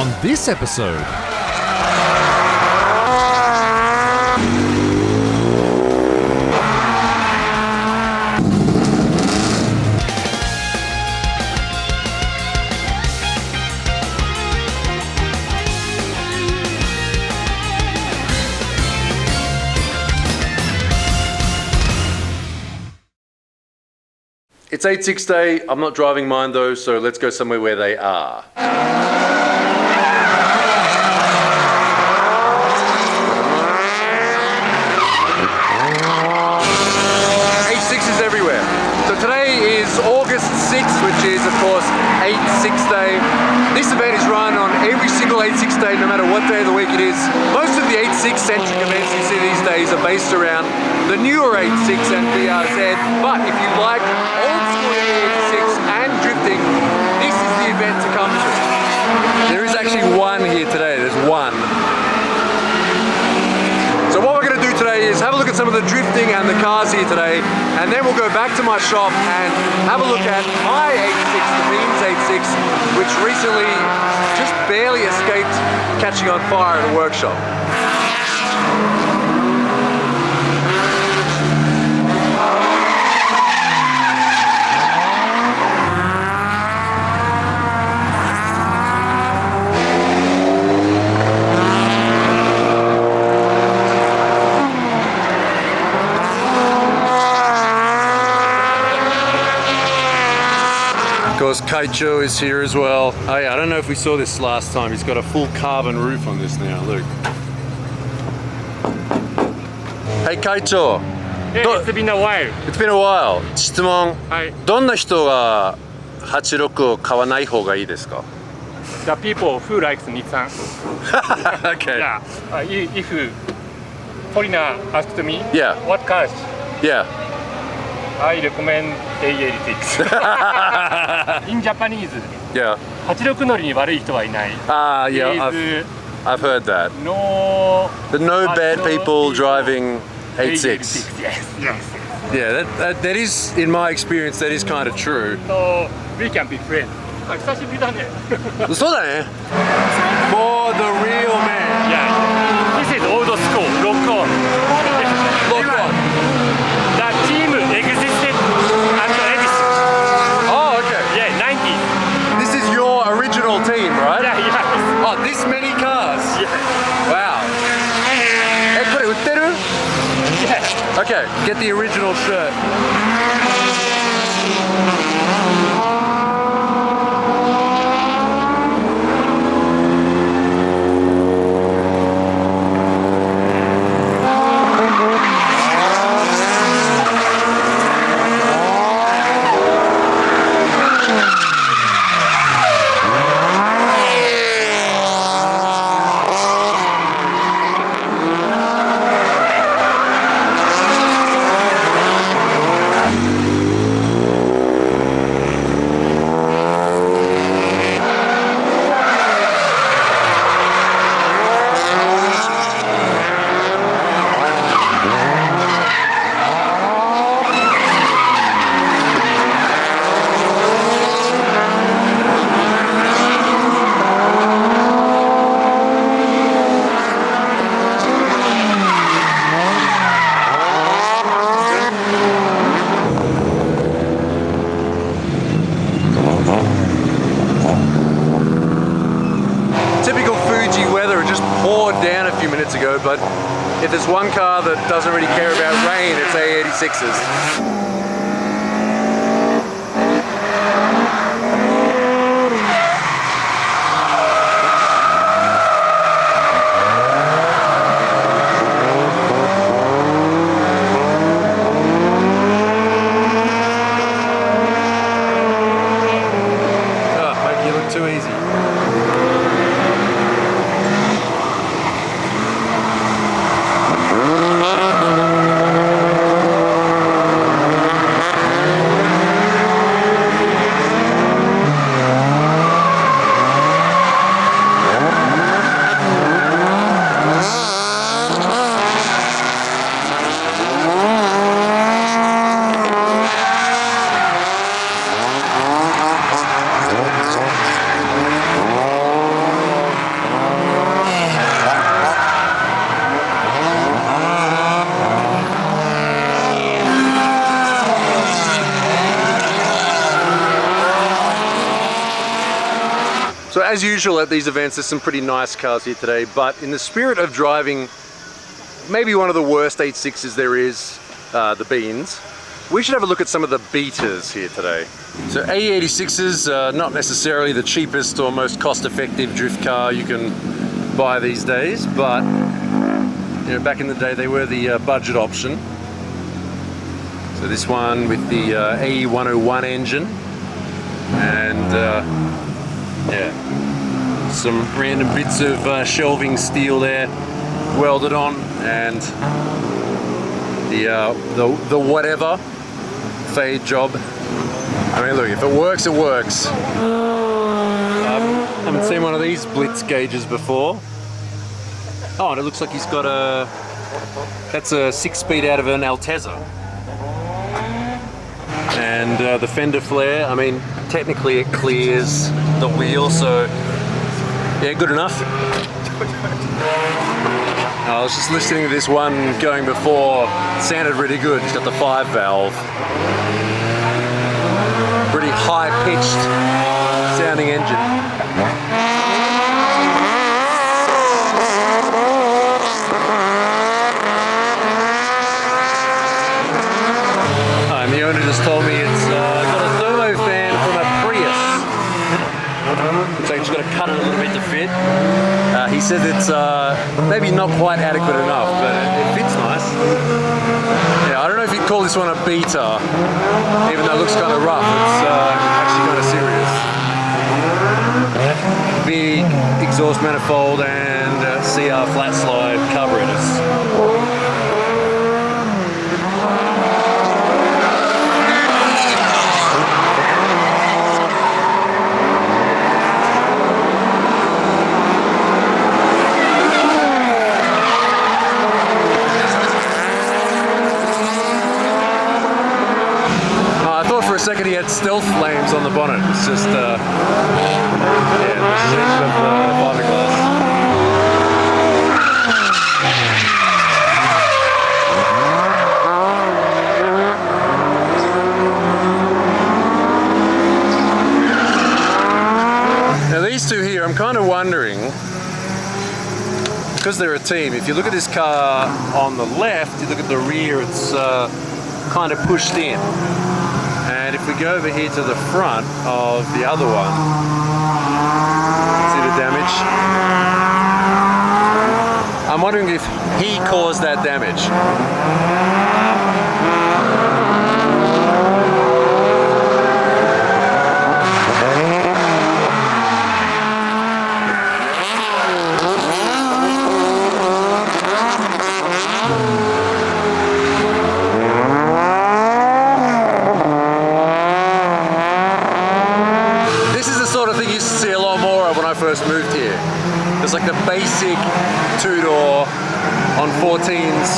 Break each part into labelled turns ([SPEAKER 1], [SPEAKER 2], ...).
[SPEAKER 1] on this episode.
[SPEAKER 2] It's 86 day. I'm not driving mine though, so let's go somewhere where they are. 86s everywhere. So today is August 6th, which is of course 86 day. This event is run on every single 86 day, no matter what day of the week it is. Most of the 86 centric events you see these days are based around the newer 86 and BRZ, but if you like old school 86 and drifting, this is the event to come to. There is actually one here today, there's one. So what we're going to do today is have a look at some of the drifting and the cars here today, and then we'll go back to my shop and have a look at my 86, the Beams 86, which recently just barely escaped catching on fire at a workshop. Of course, Kaicho is here as well. Oh yeah, I don't know if we saw this last time. He's got a full carbon roof on this now, look. Hey Kaicho.
[SPEAKER 3] Yeah, it's been a while.
[SPEAKER 2] It's been a while. 質問。
[SPEAKER 3] はい。
[SPEAKER 2] どんな人が86を買わない方がいいですか?
[SPEAKER 3] The people who likes Nissan.
[SPEAKER 2] Okay.
[SPEAKER 3] Yeah. If foreigner asked me,
[SPEAKER 2] Yeah.
[SPEAKER 3] what cars?
[SPEAKER 2] Yeah.
[SPEAKER 3] I recommend AE86. In Japanese,
[SPEAKER 2] Yeah.
[SPEAKER 3] 86乗りに悪い人はいない。
[SPEAKER 2] Yeah, I've heard that.
[SPEAKER 3] No.
[SPEAKER 2] But no bad people driving 86.
[SPEAKER 3] Yes. Yes.
[SPEAKER 2] Yeah, that is, in my experience, that is kind of true.
[SPEAKER 3] So we can be friends. 久しぶりだね。
[SPEAKER 2] そうだね。For the real man.
[SPEAKER 3] Yeah. This is old school. Lock on.
[SPEAKER 2] Lock on.
[SPEAKER 3] The team existed at Edison.
[SPEAKER 2] Oh, okay.
[SPEAKER 3] Yeah, 90s.
[SPEAKER 2] This is your original team, right?
[SPEAKER 3] Yeah, yeah.
[SPEAKER 2] Oh, this many cars?
[SPEAKER 3] Yeah.
[SPEAKER 2] Wow. Hey, これ売ってる?
[SPEAKER 3] Yeah.
[SPEAKER 2] Okay, get the original shirt. Typical Fuji weather, it just poured down a few minutes ago, but if there's one car that doesn't really care about rain, it's AE86s. Too easy. So as usual at these events, there's some pretty nice cars here today, but in the spirit of driving maybe one of the worst 86s there is, the beans, we should have a look at some of the beaters here today. So AE86s, not necessarily the cheapest or most cost-effective drift car you can buy these days, but you know, back in the day they were the budget option. So this one with the AE101 engine, and yeah, some random bits of shelving steel there welded on, and the whatever fade job. I mean, look, if it works, it works. Haven't seen one of these blitz gauges before. Oh, and it looks like he's got a, that's a 6-speed out of an Altezza. And the fender flare, I mean, technically it clears the wheel, so yeah, good enough. I was just listening to this one going before, it sounded really good. It's got the 5-valve. Pretty high-pitched sounding engine. And the owner just told me it's got a thermo fan from a Prius. So he's got to cut it a little bit to fit. He says it's maybe not quite adequate enough, but it fits nice. Yeah, I don't know if you'd call this one a beater, even though it looks kind of rough. It's actually kind of serious. Big exhaust manifold and CR flat slide carburetors. For a second he had stealth flames on the bonnet. It's just yeah, the shape of the fiberglass. Now these two here, I'm kind of wondering, because they're a team, if you look at this car on the left, you look at the rear, it's kind of pushed in. And if we go over here to the front of the other one, see the damage? I'm wondering if he caused that damage. First moved here. There's like the basic two-door on 14s,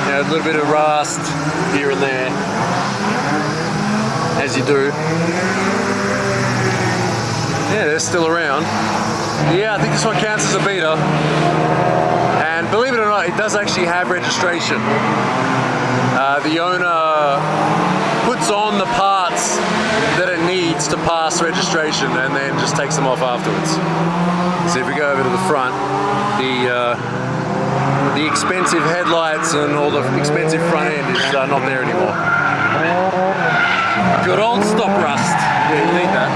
[SPEAKER 2] you know, a little bit of rust here and there, as you do. Yeah, they're still around. Yeah, I think this one counts as a beater. And believe it or not, it does actually have registration. The owner puts on the parts that it needs to pass registration and then just takes them off afterwards. So if we go over to the front, the expensive headlights and all the expensive front end is not there anymore. Good old stop rust. Yeah, you need that.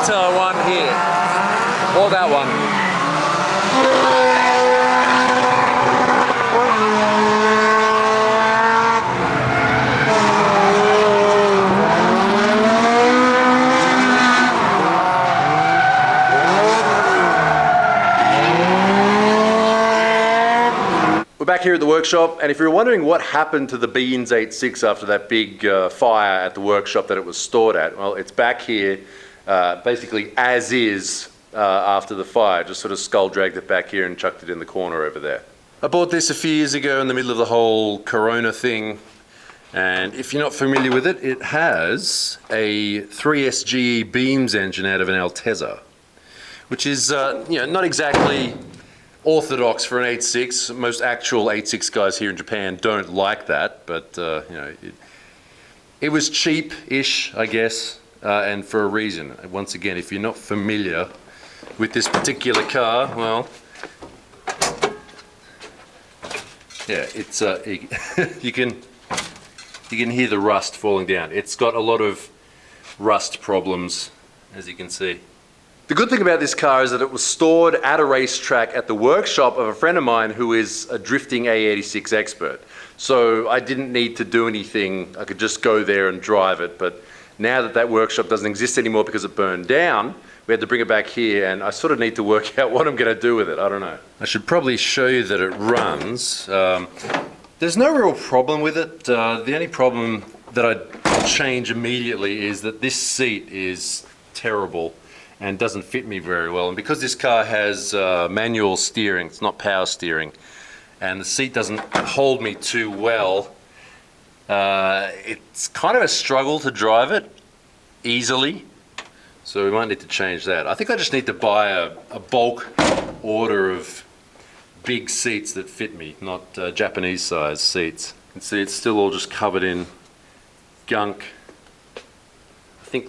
[SPEAKER 2] One here, or that one. back here at the workshop, and if you're wondering what happened to the Beans 86 after that big fire at the workshop that it was stored at, well, it's back here basically as is after the fire. Just sort of skull dragged it back here and chucked it in the corner over there. I bought this a few years ago in the middle of the whole Corona thing, and if you're not familiar with it, it has a 3SGE Beams engine out of an Altezza, which is not exactly orthodox for an 86. Most actual 86 guys here in Japan don't like that, but it was cheap-ish, I guess, and for a reason. Once again, if you're not familiar with this particular car, well, yeah, it's you can hear the rust falling down. It's got a lot of rust problems, as you can see. The good thing about this car is that it was stored at a racetrack at the workshop of a friend of mine who is a drifting AE86 expert. So I didn't need to do anything. I could just go there and drive it. But now that that workshop doesn't exist anymore because it burned down, we had to bring it back here, and I sort of need to work out what I'm going to do with it. I don't know. I should probably show you that it runs. There's no real problem with it. The only problem that I'd change immediately is that this seat is terrible and doesn't fit me very well. And because this car has manual steering, it's not power steering, and the seat doesn't hold me too well, it's kind of a struggle to drive it easily. So we might need to change that. I think I just need to buy a bulk order of big seats that fit me, not Japanese size seats. You can see it's still all just covered in gunk. I think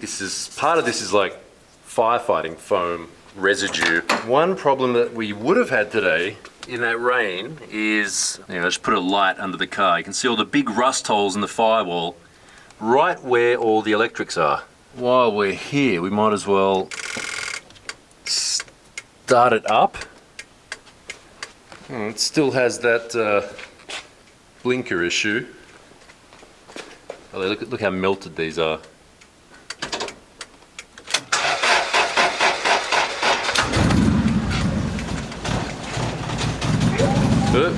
[SPEAKER 2] part of this is like firefighting foam residue. One problem that we would have had today in that rain is, I just put a light under the car. You can see all the big rust holes in the firewall right where all the electrics are. While we're here, we might as well start it up. It still has that blinker issue. Oh, look how melted these are. Good.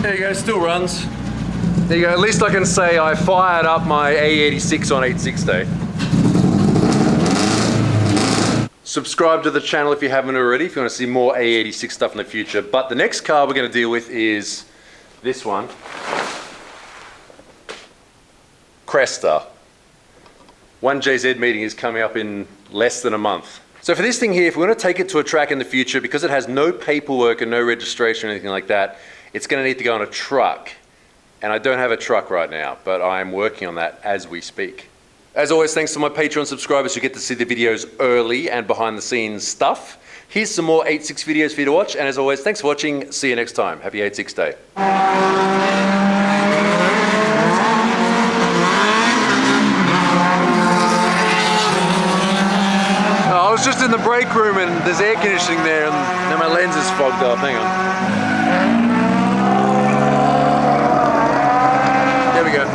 [SPEAKER 2] There you go, still runs. There you go, at least I can say I fired up my AE86 on 86 day. Subscribe to the channel if you haven't already, if you want to see more AE86 stuff in the future. But the next car we're going to deal with is this one. Cresta. 1JZ meeting is coming up in less than a month. So for this thing here, if we want to take it to a track in the future, because it has no paperwork and no registration or anything like that, it's going to need to go on a truck. And I don't have a truck right now, but I'm working on that as we speak. As always, thanks to my Patreon subscribers who get to see the videos early and behind the scenes stuff. Here's some more 86 videos for you to watch, and as always, thanks for watching. See you next time. Happy 86 day. I was just in the break room and there's air conditioning there, and now my lens is fogged up. Hang on. There we go.